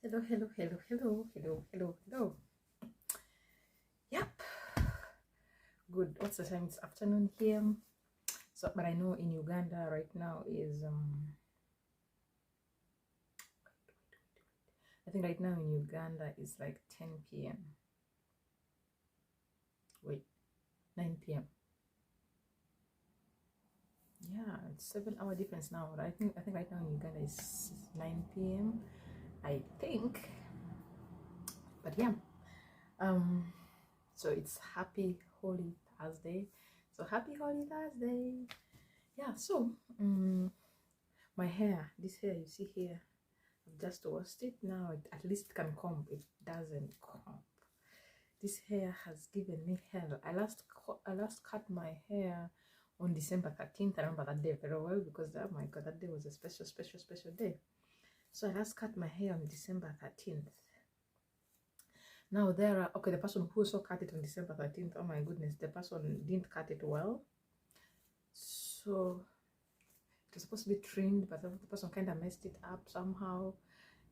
Hello, hello, hello, hello, hello, hello, hello. Yep. Good. What's the time? It's afternoon here. So, but I know in Uganda right now is I think right now in Uganda is like 10 p.m. Wait, 9 p.m. Yeah, it's 7 hour difference now. I think right now in Uganda is 9 p.m. I think. But yeah. So it's happy Holy Thursday. So happy Holy Thursday. Yeah, so my hair, this hair you see here, I've just washed it now. At least it can comb. It doesn't comb. This hair has given me hell. I last cut my hair on December 13th. I remember that day very well because oh my god, that day was a special day. So I last cut my hair on December 13th. Now there are the person who also cut it on December 13th. Oh my goodness, the person didn't cut it well. So it was supposed to be trimmed, but the person kind of messed it up somehow.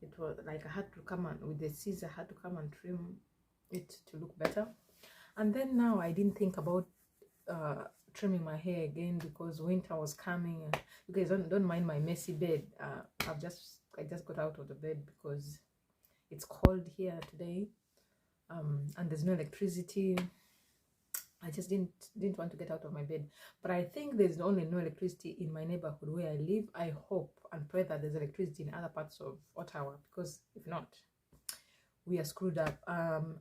It was like I had to come and with the scissor, I had to come and trim it to look better. And then now I didn't think about trimming my hair again because winter was coming. You guys don't mind my messy bed. I just got out of the bed because it's cold here today, and there's no electricity. I just didn't want to get out of my bed. But I think there's only no electricity in my neighborhood where I live. I hope and pray that there's electricity in other parts of Ottawa, because if not, we are screwed up.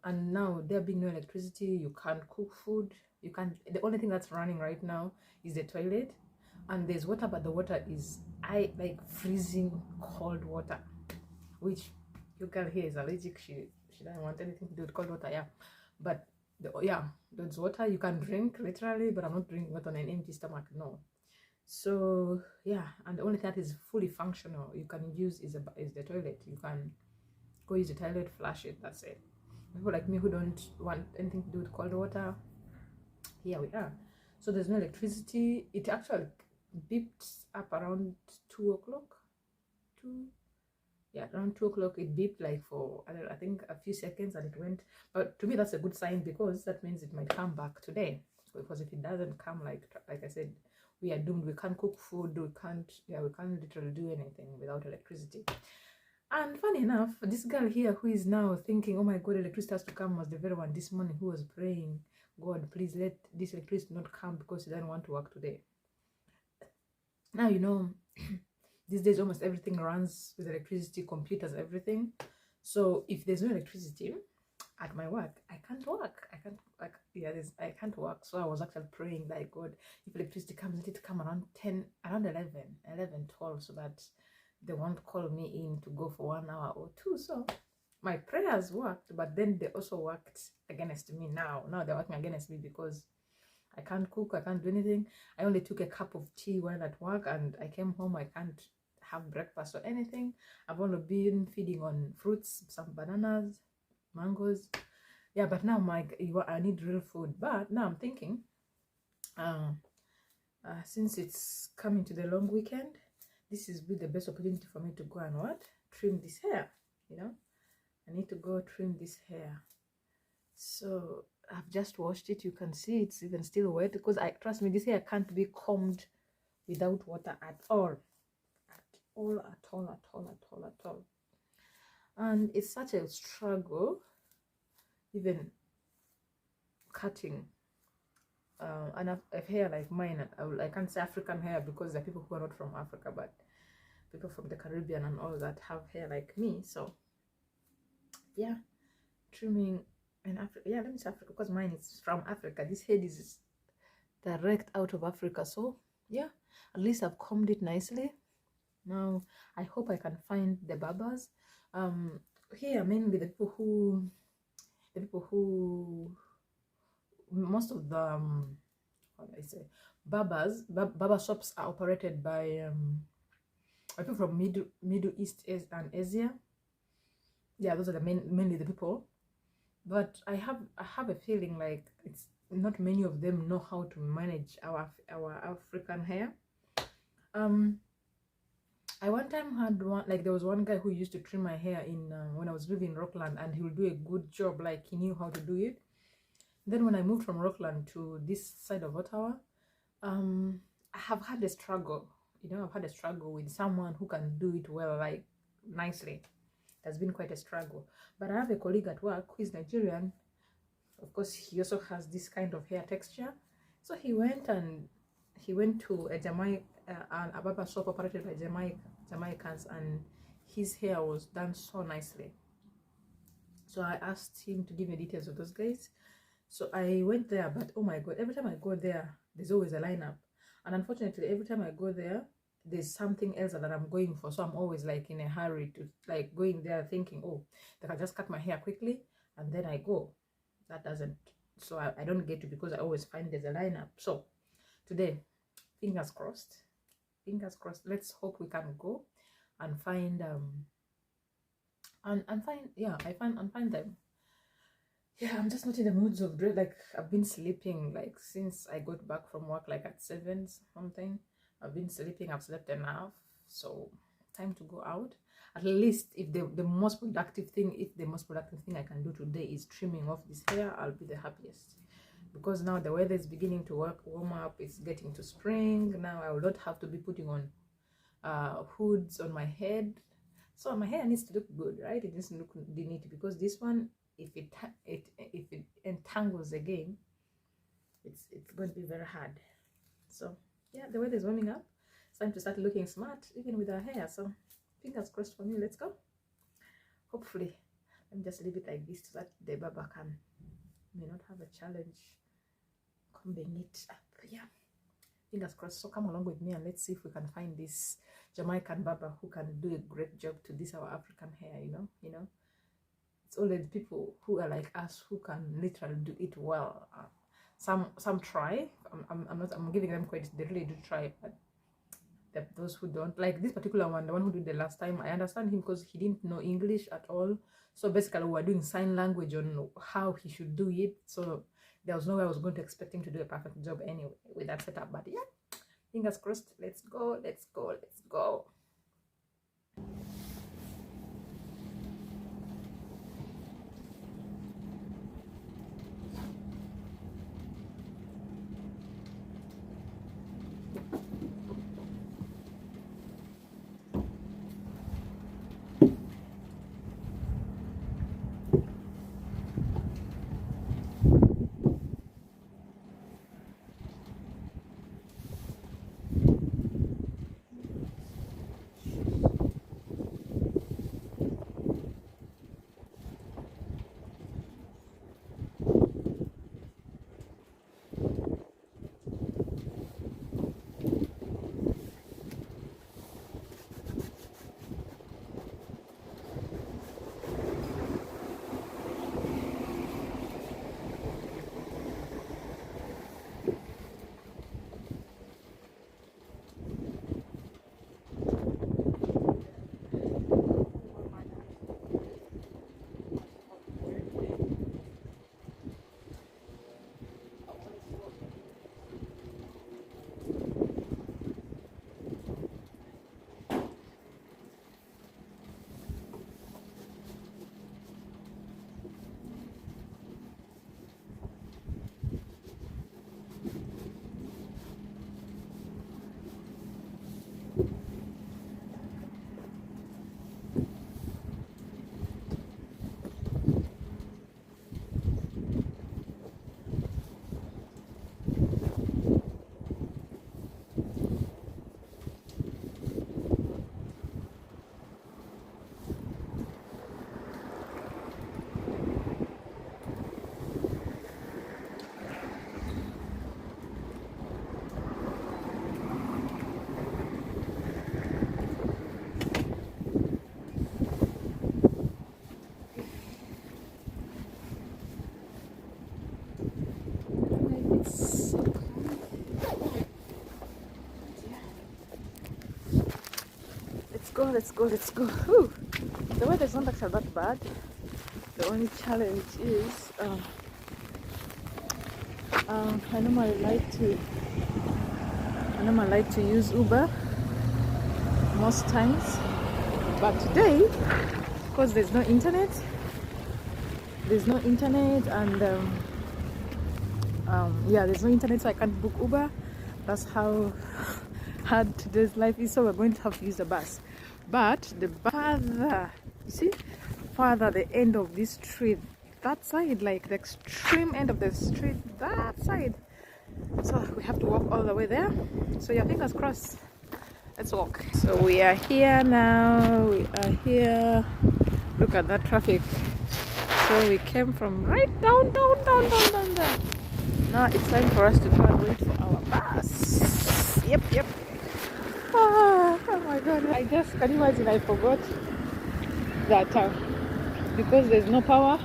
And now there being no electricity, you can't cook food. You can't. The only thing that's running right now is the toilet, and there's water, but the water is like freezing cold water, which your girl here is allergic. She doesn't want anything to do with cold water. Yeah, but there's water you can drink literally, but I'm not drinking it on an empty stomach. No. So yeah, and the only thing that is fully functional you can use is the toilet. You can go use the toilet, flush it, that's it. People like me who don't want anything to do with cold water, here we are. So there's no electricity. It actually beeped up around 2 o'clock. Around 2 o'clock it beeped like for I think a few seconds, and it went. But to me that's a good sign, because that means it might come back today. Because if it doesn't come, like I said, we are doomed. We can't cook food, we can't literally do anything without electricity. And funny enough, this girl here who is now thinking, oh my god, electricity has to come, was the very one this morning who was praying, God, please let this electricity not come because she doesn't want to work today. Now, these days almost everything runs with electricity, computers, everything. So if there's no electricity at my work, I can't work. I can't work. So I was actually praying, like, God, if electricity comes, let it come around 11, 12, so that they won't call me in to go for 1 hour or two. So my prayers worked, but then they also worked against me. Now they're working against me because I can't cook, I can't do anything. I only took a cup of tea while at work, and I came home, I can't have breakfast or anything. I've only been feeding on fruits, some bananas, mangoes. Yeah, but now I need real food. But now I'm thinking, since it's coming to the long weekend, this is the best opportunity for me to go and trim this hair. I need to go trim this hair. So I've just washed it. You can see it's even still wet, because trust me, this hair can't be combed without water at all. And it's such a struggle even cutting a hair like mine. I can't say African hair because there are people who are not from Africa, but people from the Caribbean and all that have hair like me. So yeah, trimming in Africa. Yeah, let me say Africa because mine is from Africa. This head is direct out of Africa. So yeah, at least I've combed it nicely. Now I hope I can find the barbers. Here mainly the people who most of the what do I say, barber shops are operated by people from Middle East and Asia. Yeah, those are mainly the people. But I have a feeling like it's not many of them know how to manage our African hair. I one time had one, like there was one guy who used to trim my hair in when I was living in Rockland, and he would do a good job, like he knew how to do it. Then when I moved from Rockland to this side of Ottawa, I have had a struggle. I've had a struggle with someone who can do it well, like nicely. It has been quite a struggle. But I have a colleague at work who is Nigerian. Of course, he also has this kind of hair texture. So he went to a a barber shop operated by Jamaicans, and his hair was done so nicely. So I asked him to give me details of those guys. So I went there, but oh my god, every time I go there, there's always a lineup. And unfortunately, every time I go there, there's something else that I'm going for. So I'm always like in a hurry to like going there thinking, oh, they can just cut my hair quickly and then I go. That doesn't, so I don't get to, because I always find there's a lineup. So today, fingers crossed, let's hope we can go and find and find, yeah, and find them. Yeah, I'm just not in the moods of dread. Like I've been sleeping like since I got back from work, like at 7 something. I've been sleeping, I've slept enough, so time to go out. At least if the most productive thing I can do today is trimming off this hair, I'll be the happiest. Because now the weather is beginning to warm up, it's getting to spring. Now I will not have to be putting on hoods on my head. So my hair needs to look good, right? It needs to look neat, because this one, if it entangles again, it's going to be very hard. So yeah, the weather is warming up. It's time to start looking smart, even with our hair. So fingers crossed for me. Let's go. Hopefully, let me just leave it like this so that the barber may not have a challenge combing it up. Yeah, fingers crossed. So come along with me and let's see if we can find this Jamaican barber who can do a great job to this our African hair. You know, it's all the people who are like us who can literally do it well. Some try. I'm giving them credit. They really do try, but those who don't, like this particular one, the one who did the last time, I understand him because he didn't know English at all. So basically we were doing sign language on how he should do it. So there was no way I was going to expect him to do a perfect job anyway with that setup. But yeah, fingers crossed. Let's go. Let's go. Whew. The weather's not actually that bad. The only challenge is I normally like to use Uber most times. But today, because there's no internet, and yeah, there's no internet, so I can't book Uber. That's how hard today's life is, so we're going to have to use the bus. But the farther, you see, farther the end of this street, that side, like the extreme end of the street, that side, so we have to walk all the way there. So yeah, fingers crossed. Let's walk. So we are here now. We are here. Look at that traffic. So we came from right down there. Now it's time for us to try and wait for our bus. Yep. Oh my god, I just can you imagine, I forgot that because there's no power,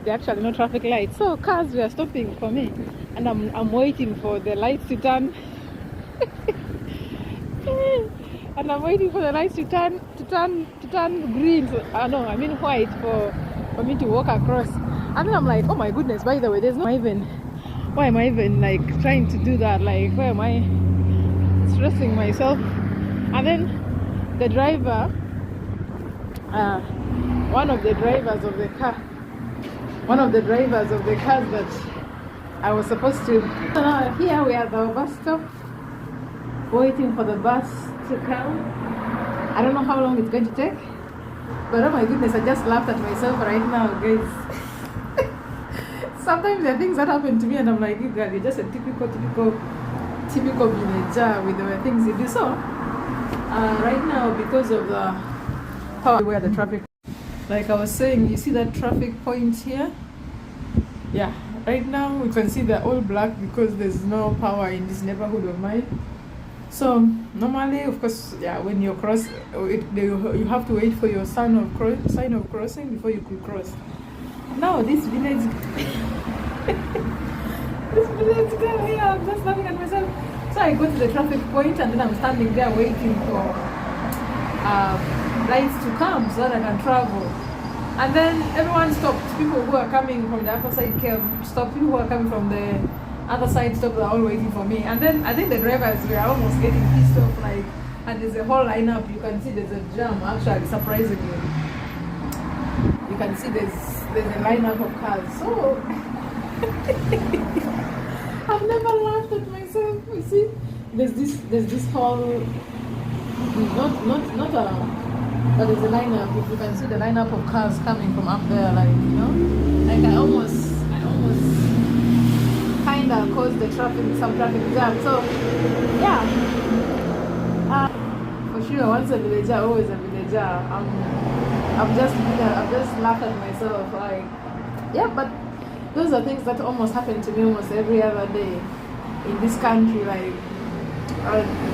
there actually no traffic lights, so cars were stopping for me, and I'm waiting for the lights to turn. And I'm waiting for the lights to turn green, so, no, I mean white, for me to walk across. And then I'm like, oh my goodness, by the way, there's no why am I even like trying to do that? Like, why am I stressing myself? And then the driver, one of the drivers of the cars that I was supposed to. So now here we are at our bus stop, waiting for the bus to come. I don't know how long it's going to take, but oh my goodness, I just laughed at myself right now, guys. Sometimes there are things that happen to me and I'm like, you girl, you're just a typical villager with the things you do. So right now, because of the power, where the traffic, like I was saying, you see that traffic point here? Yeah, right now we can see they're all black because there's no power in this neighborhood of mine. So normally, of course, yeah, when you cross, you have to wait for your sign of crossing before you could cross. Now this village girl here, I'm just laughing at myself. So I go to the traffic point and then I'm standing there waiting for lights to come so that I can travel. And then everyone stopped. People who are coming from the other side stopped. People who are coming from the other side stopped. They're all waiting for me. And then I think the drivers were almost getting pissed off, like, and there's a whole lineup. You can see there's a jam, actually, surprisingly. You can see there's a lineup of cars. So I've never laughed at myself. You see, there's this whole but there's a lineup. If you can see the lineup of cars coming from up there, like, you know, like I almost kinda caused some traffic jam. So yeah, for sure, once a villager, always a villager. I've just laughed at myself, like, yeah, but those are things that almost happen to me almost every other day in this country, like,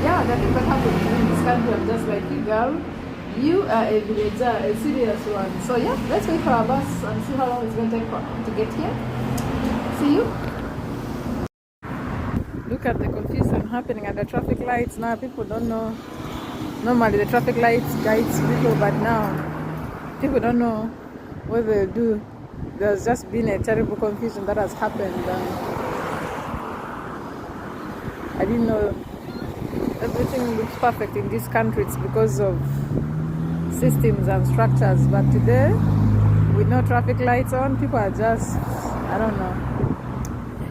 yeah, the things that happen to me in this country, I'm just like, you girl, you are a villager, a serious one. So yeah, let's wait for our bus and see how long it's going to take to get here. See you. Look at the confusion happening at the traffic lights now. People don't know. Normally the traffic lights guides people, but now people don't know what they do. There's just been a terrible confusion that has happened. I didn't know everything looks perfect in this country. It's because of systems and structures. But today, with no traffic lights on, people are just, I don't know.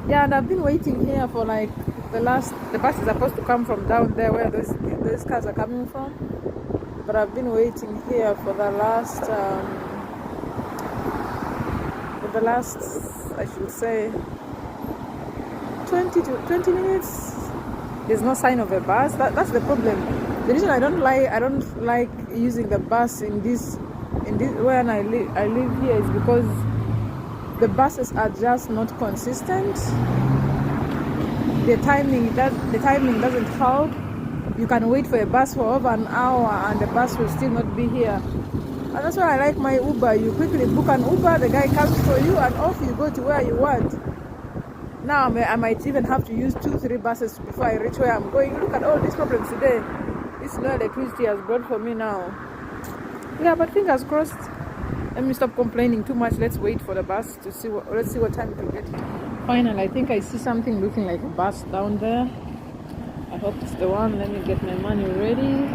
Yeah, and I've been waiting here for like the bus is supposed to come from down there where those cars are coming from. But I've been waiting here for the last, I should say, 20 minutes. There's no sign of a bus. That's the problem. The reason I don't like using the bus in this where I live here is because the buses are just not consistent. The timing doesn't help. You can wait for a bus for over an hour and the bus will still not be here. And that's why I like my Uber. You quickly book an Uber, the guy comes for you, and off you go to where you want. Now I might even have to use 2-3 buses before I reach where I'm going. Look at all these problems today. This no electricity has brought for me now. Yeah, but fingers crossed. Let me stop complaining too much. Let's wait for the bus to see let's see what time it will get. Finally, I think I see something looking like a bus down there. I hope it's the one. Let me get my money ready.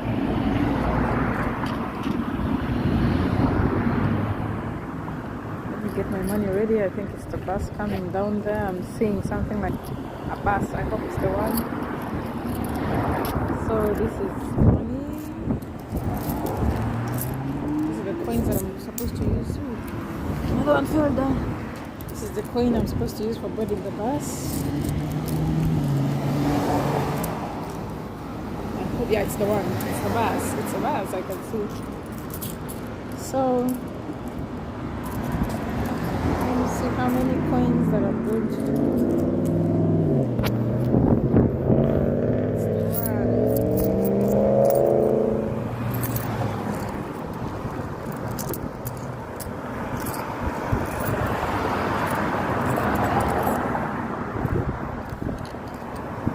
get my money ready. I think it's the bus coming down there. I'm seeing something like a bus. I hope it's the one. So this is money. These are the coins that I'm supposed to use. Ooh, another one fell down. This is the coin I'm supposed to use for boarding the bus. Yeah, it's the one. It's the bus. It's a bus, I can see. So, let me see how many coins that are good.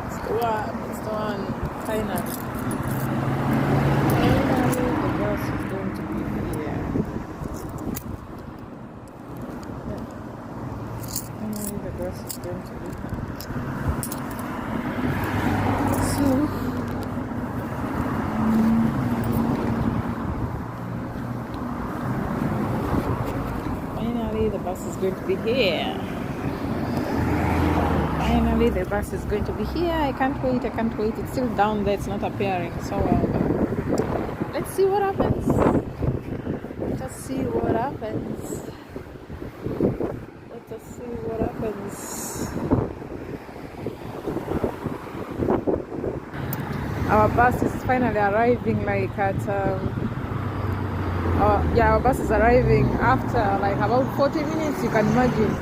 It's the one. It's the one. Finally. Finally, the bus is going to be here. Finally, the bus is going to be here. I can't wait. I can't wait. It's still down there. It's not appearing so well. Let's see what happens. Let us see what happens. Let us see what happens. Our bus is finally arriving like at our bus is arriving after like about 40 minutes. You can imagine.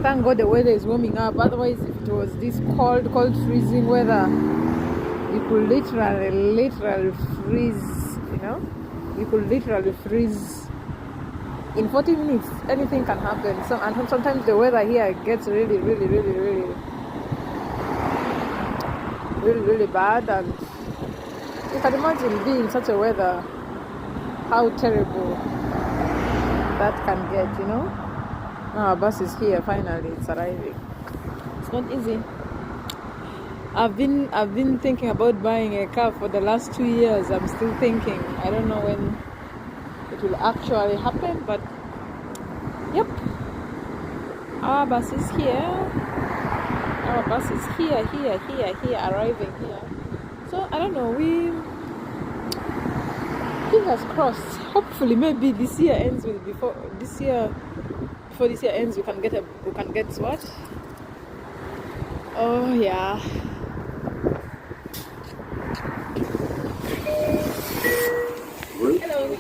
Thank God the weather is warming up. Otherwise, if it was this cold freezing weather, you could literally freeze, you know. You could literally freeze in 40 minutes. Anything can happen. And sometimes the weather here gets really bad, and you can imagine being in such a weather, how terrible that can get, you know. Now our bus is here. Finally, it's arriving. It's not easy. I've been thinking about buying a car for the last 2 years. I'm still thinking. I don't know when it will actually happen, but yep, our bus is here. Our bus is here, arriving here. So I don't know. Fingers crossed. Hopefully, maybe this year ends before this year ends. We can get what? Oh yeah. Hello.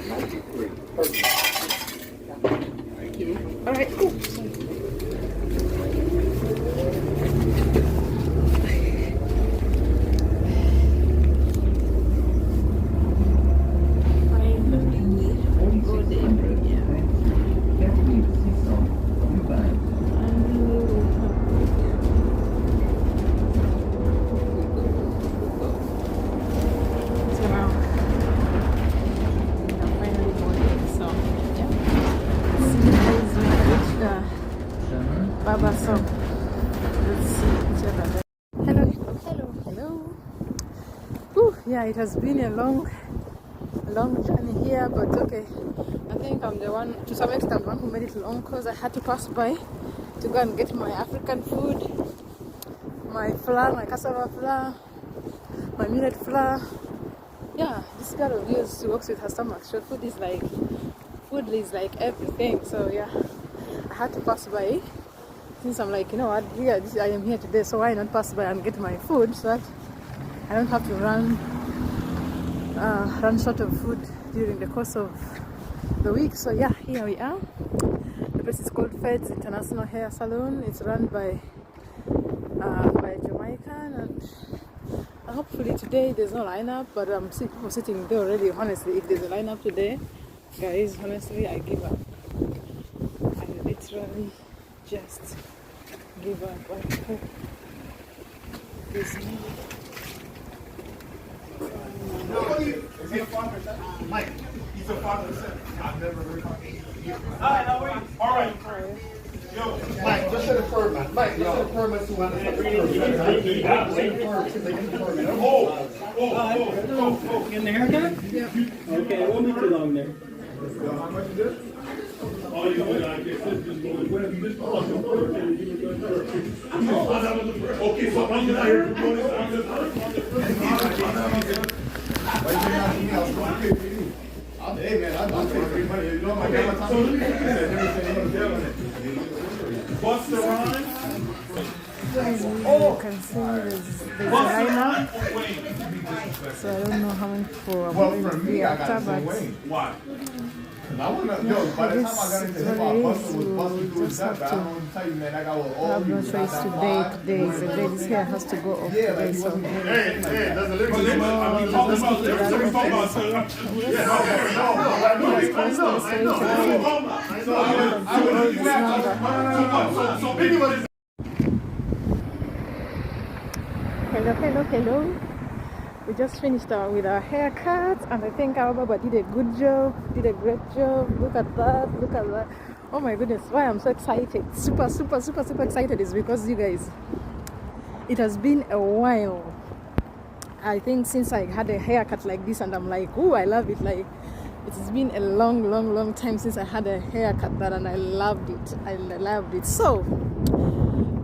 Thank you. All right. Cool. Baba, so let's see each other. Hello. Whew, yeah, it has been a long journey here, but okay. I think I'm the one, to some extent, the one who made it long, because I had to pass by to go and get my African food, my flour, my cassava flour, my millet flour. Yeah, this girl of yours, she works with her stomach. So food is like everything. So yeah, I had to pass by. Since I'm like, you know what, yeah, I am here today, so why not pass by and get my food so that I don't have to run short of food during the course of the week. So yeah, here we are. The place is called Fed's International Hair Salon. It's run by a Jamaican, and hopefully today there's no lineup, but I'm people sitting there already. Honestly, if there's a lineup today, guys, honestly, I give up. I literally just give up. I hope there's no. Is he a father? Mike, he's a father. I've never heard of him. Hi, how are you? All right. Yo, Mike, just say the firm, man. Mike, just say the firm as to one. Getting the haircut? Yeah. Okay, it won't be too long there. How much is this? Okay, so I'm not here to do this. I'm just hey man, I'm free money. You know my time. What's the rhyme? You can see there's a lineup. So I don't know how many people I'm going to be after, but Why? I want to know. By the time I got into hip hop, Buster was busting through his stuff. I don't tell you, man. I got with all. I have no choice today. Today is the day. This hair has to go off today. So Hey, that's a little bit. I mean, talking about lyrics. We talking about. Hello. We just finished with our haircut, and I think our Baba did a good job, did a great job. Look at that. Oh my goodness, why I'm so excited, super excited is because you guys, it has been a while, I think, since I had a haircut like this, and I'm like, oh, I love it. Like, it's been a long time since I had a haircut that, and I loved it. So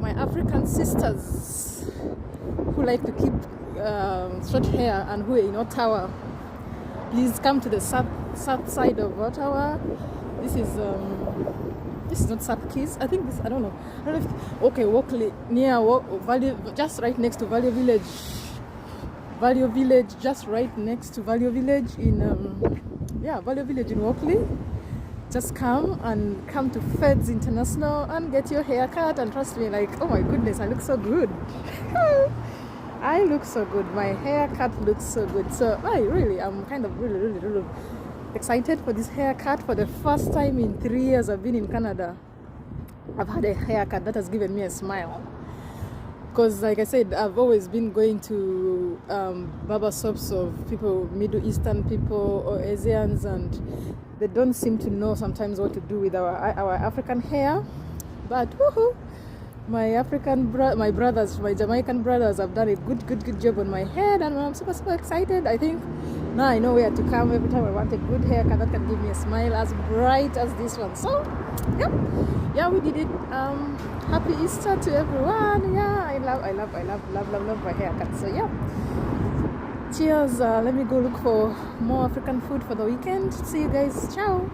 my African sisters who like to keep short hair and who are in Ottawa, please come to the south side of Ottawa. This is not South Keys. I think this, I don't know if, okay, Walkley, near Value, just right next to Value Village, just right next to Value Village in Value Village in Walkley. Just come to Feds International and get your hair cut, and trust me, like, oh my goodness, I look so good. I look so good. My haircut looks so good. So I'm kind of really excited for this haircut. For the first time in 3 years I've been in Canada, I've had a haircut that has given me a smile. Because like I said, I've always been going to barber shops of people, Middle Eastern people or Asians, and they don't seem to know sometimes what to do with our African hair. But woohoo! My Jamaican brothers have done a good job on my head, and I'm super excited. I think now I know where to come every time I want a good haircut that can give me a smile as bright as this one. So yeah, we did it. Happy Easter to everyone. Yeah, I love my haircut. So yeah, cheers. Let me go look for more African food for the weekend. See you guys. Ciao.